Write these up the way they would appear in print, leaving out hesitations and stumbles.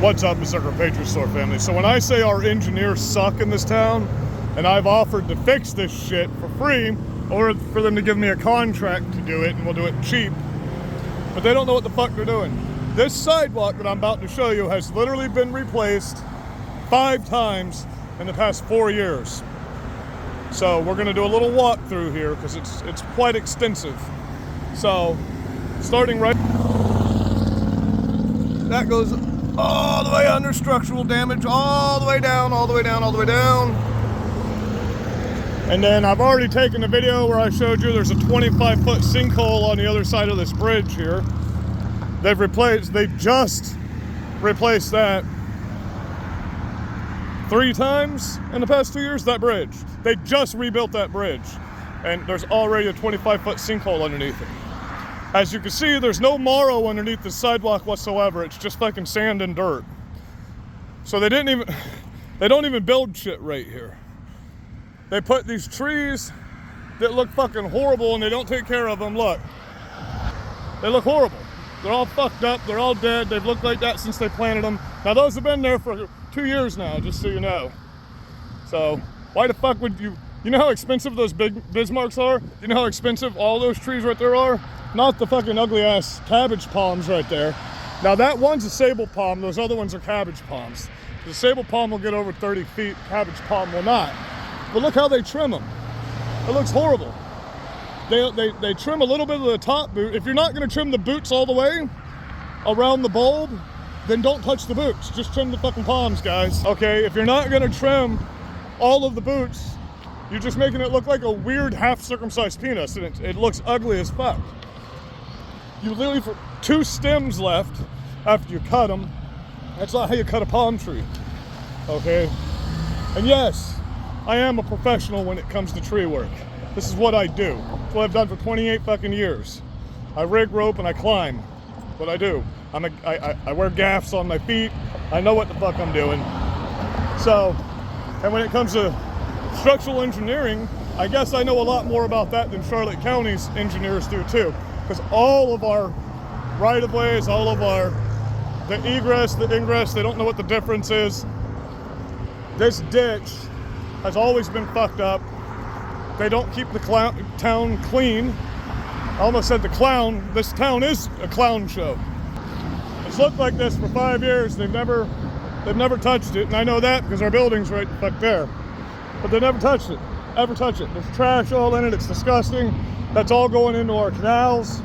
What's up, Berserker Patriot Store family? So when I say our engineers suck in this town, and I've offered to fix this shit for free, or for them to give me a contract to do it, and we'll do it cheap, but they don't know what the fuck they're doing. This sidewalk that I'm about to show you has literally been replaced 5 times in the past 4 years. So we're gonna do a little walk through here because it's quite extensive. So starting right, that goes all the way under structural damage, all the way down, all the way down, all the way down. And then I've already taken a video where I showed you there's a 25-foot sinkhole on the other side of this bridge here. They've just replaced that 3 times in the past 2 years, that bridge. They just rebuilt that bridge. And there's already a 25-foot sinkhole underneath it. As you can see, there's no marrow underneath the sidewalk whatsoever. It's just fucking sand and dirt. So they don't even build shit right here. They put these trees that look fucking horrible and they don't take care of them. Look, they look horrible. They're all fucked up, they're all dead. They've looked like that since they planted them. Now those have been there for 2 years now, just so you know. So why the fuck would you know how expensive those big Bismarcks are? You know how expensive all those trees right there are? Not the fucking ugly ass cabbage palms right there. Now that one's a sable palm, those other ones are cabbage palms. The sable palm will get over 30 feet, cabbage palm will not. But look how they trim them. It looks horrible. They trim a little bit of the top boot. If you're not gonna trim the boots all the way around the bulb, then don't touch the boots. Just trim the fucking palms, guys. Okay, if you're not gonna trim all of the boots, you're just making it look like a weird half-circumcised penis, and it looks ugly as fuck. You literally for 2 stems left after you cut them. That's not how you cut a palm tree, okay? And yes, I am a professional when it comes to tree work. This is what I do. It's what I've done for 28 fucking years. I rig rope and I climb. What I do. I wear gaffs on my feet. I know what the fuck I'm doing. So, and when it comes to structural engineering, I guess I know a lot more about that than Charlotte County's engineers do too. Because all of our right-of-ways, all of the egress, the ingress, they don't know what the difference is. This ditch has always been fucked up. They don't keep the town clean. I almost said the clown. This town is a clown show. It's looked like this for 5 years. They've never touched it, and I know that because our building's right back there. But they never touched it, ever touch it. There's trash all in it, it's disgusting. That's all going into our canals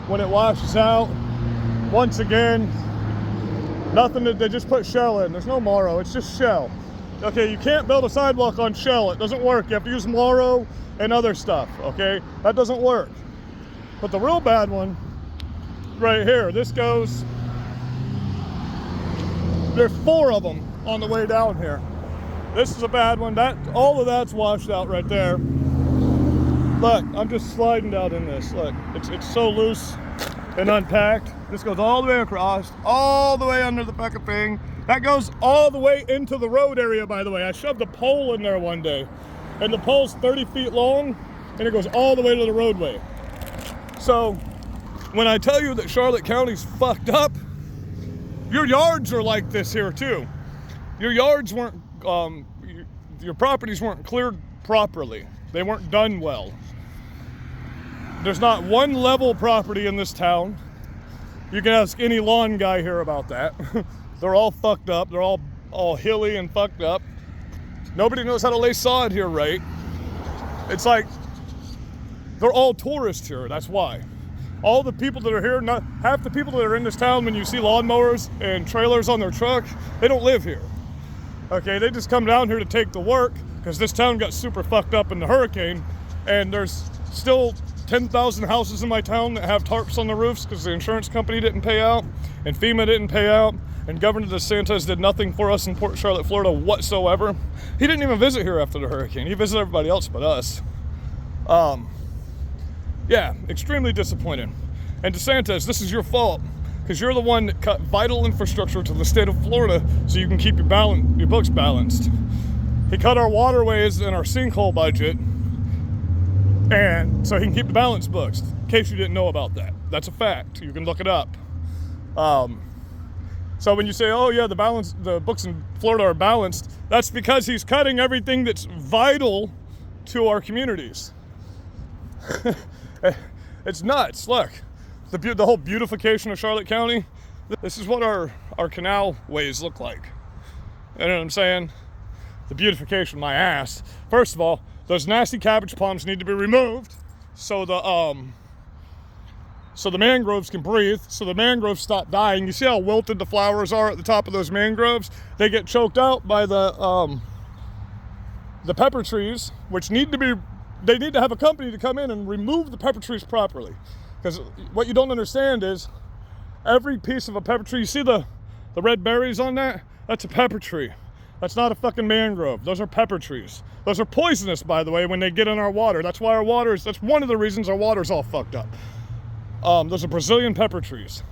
when it washes out. Once again, nothing, they just put shell in. There's no marrow, it's just shell. Okay, you can't build a sidewalk on shell, it doesn't work. You have to use marrow and other stuff, okay? That doesn't work. But the real bad one, right here, this goes, there's 4 of them on the way down here. This is a bad one. All of that's washed out right there. Look, I'm just sliding down in this. Look, it's so loose and unpacked. This goes all the way across, all the way under the fucking thing. That goes all the way into the road area, by the way. I shoved a pole in there one day, and the pole's 30 feet long, and it goes all the way to the roadway. So, when I tell you that Charlotte County's fucked up, your yards are like this here too. Your yards weren't, your properties weren't cleared properly. They weren't done well. There's not one level property in this town. You can ask any lawn guy here about that. They're all fucked up. They're all hilly and fucked up. Nobody knows how to lay sod here right. It's like, they're all tourists here, that's why. All the people that are here, half the people that are in this town, when you see lawnmowers and trailers on their truck, they don't live here. Okay, they just come down here to take the work because this town got super fucked up in the hurricane, and there's still 10,000 houses in my town that have tarps on the roofs because the insurance company didn't pay out, and FEMA didn't pay out, and Governor DeSantis did nothing for us in Port Charlotte, Florida whatsoever. He didn't even visit here after the hurricane. He visited everybody else but us. Yeah, extremely disappointed. And DeSantis, this is your fault because you're the one that cut vital infrastructure to the state of Florida so you can keep your books balanced. He cut our waterways and our sinkhole budget, and so he can keep the balance books. In case you didn't know about that, that's a fact. You can look it up. So when you say, oh yeah, the books in Florida are balanced, that's because he's cutting everything that's vital to our communities. It's nuts. Look, the whole beautification of Charlotte County. This is what our canal ways look like. You know what I'm saying? The beautification, my ass. First of all, those nasty cabbage palms need to be removed so the mangroves can breathe, so the mangroves stop dying. You see how wilted the flowers are at the top of those mangroves? They get choked out by the pepper trees, which they need to have a company to come in and remove the pepper trees properly. Because what you don't understand is every piece of a pepper tree, you see the red berries on that? That's a pepper tree. That's not a fucking mangrove. Those are pepper trees. Those are poisonous, by the way, when they get in our water. That's why that's one of the reasons our water's all fucked up. Those are Brazilian pepper trees.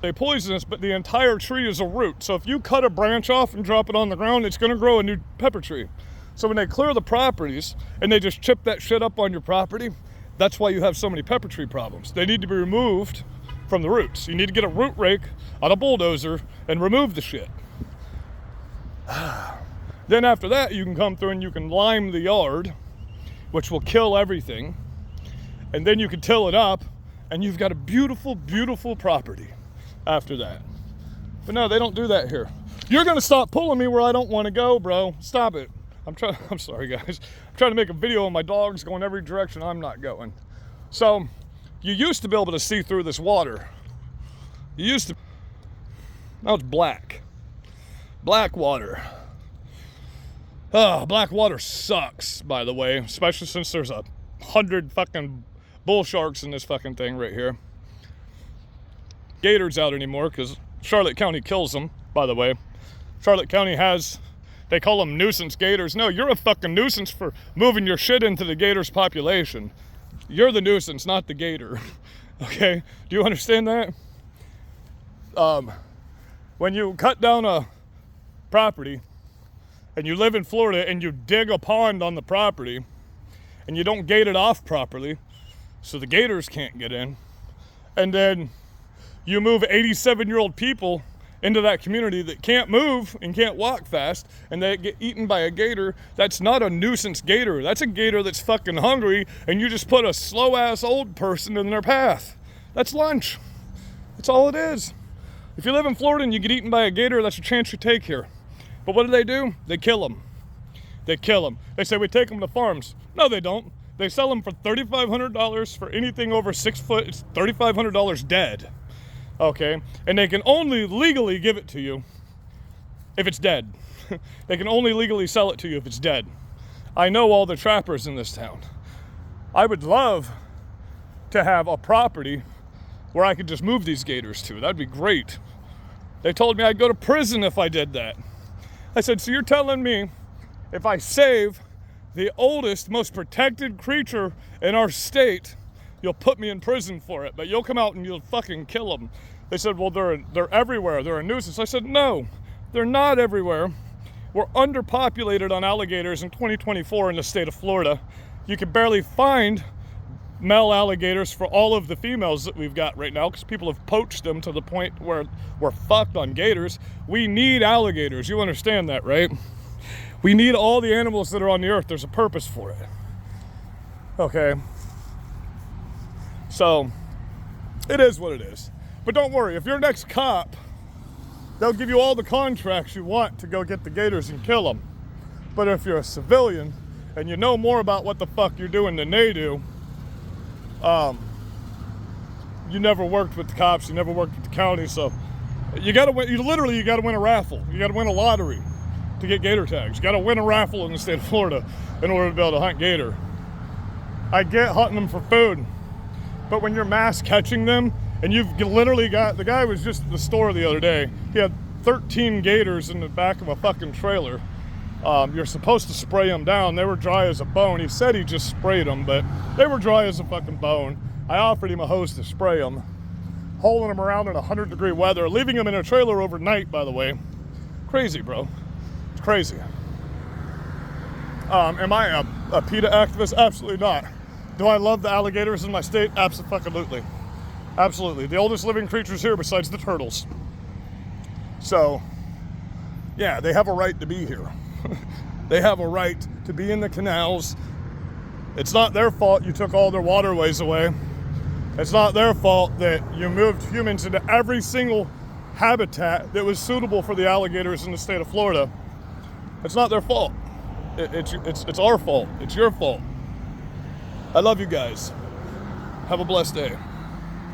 They're poisonous, but the entire tree is a root. So if you cut a branch off and drop it on the ground, it's gonna grow a new pepper tree. So when they clear the properties and they just chip that shit up on your property, that's why you have so many pepper tree problems. They need to be removed from the roots. You need to get a root rake on a bulldozer and remove the shit. Then after that, you can come through and you can lime the yard, which will kill everything. And then you can till it up and you've got a beautiful, beautiful property after that. But no, they don't do that here. You're gonna stop pulling me where I don't wanna go, bro. Stop it. I'm sorry guys. I'm trying to make a video of my dogs going every direction I'm not going. So, you used to be able to see through this water. Now it's black. Black water. Oh, black water sucks, by the way, especially since there's 100 fucking bull sharks in this fucking thing right here. Gators out anymore because Charlotte County kills them, by the way. Charlotte County they call them nuisance gators. No, you're a fucking nuisance for moving your shit into the gator's population. You're the nuisance, not the gator. Okay? Do you understand that? When you cut down a property and you live in Florida and you dig a pond on the property and you don't gate it off properly so the gators can't get in, and then you move 87-year-old people into that community that can't move and can't walk fast, and they get eaten by a gator, that's not a nuisance gator. That's a gator that's fucking hungry, and you just put a slow-ass old person in their path. That's lunch. That's all it is. If you live in Florida and you get eaten by a gator, that's a chance you take here. But what do? They kill them. They kill them. They say, we take them to farms. No, they don't. They sell them for $3,500 for anything over 6 foot. It's $3,500 dead. Okay, and they can only legally give it to you if it's dead. They can only legally sell it to you if it's dead. I know all the trappers in this town. I would love to have a property where I could just move these gators to. That'd be great. They told me I'd go to prison if I did that. I said, so you're telling me if I save the oldest, most protected creature in our state, you'll put me in prison for it, but you'll come out and you'll fucking kill them. They said, well, they're everywhere. They're a nuisance. I said, no, they're not everywhere. We're underpopulated on alligators in 2024 in the state of Florida. You can barely find male alligators for all of the females that we've got right now because people have poached them to the point where we're fucked on gators. We need alligators. You understand that, right? We need all the animals that are on the earth. There's a purpose for it. Okay. So, it is what it is. But don't worry, if you're next cop, they'll give you all the contracts you want to go get the gators and kill them. But if you're a civilian and you know more about what the fuck you're doing than they do, you never worked with the cops, you never worked with the county, so you gotta win. You gotta win a raffle. You gotta win a lottery to get gator tags. You gotta win a raffle in the state of Florida in order to be able to hunt gator. I get hunting them for food, but when you're mass catching them, and you've literally got, the guy was just at the store the other day, he had 13 gators in the back of a fucking trailer. You're supposed to spray them down. They were dry as a bone. He said he just sprayed them, but they were dry as a fucking bone. I offered him a hose to spray them, hauling them around in 100-degree weather, leaving them in a trailer overnight, by the way. Crazy, bro. It's crazy. Am I a PETA activist? Absolutely not. Do I love the alligators in my state? Absolutely. Absolutely. The oldest living creatures here besides the turtles. So, yeah, they have a right to be here. They have a right to be in the canals. It's not their fault you took all their waterways away. It's not their fault that you moved humans into every single habitat that was suitable for the alligators in the state of Florida. It's not their fault. It's our fault. It's your fault. I love you guys. Have a blessed day.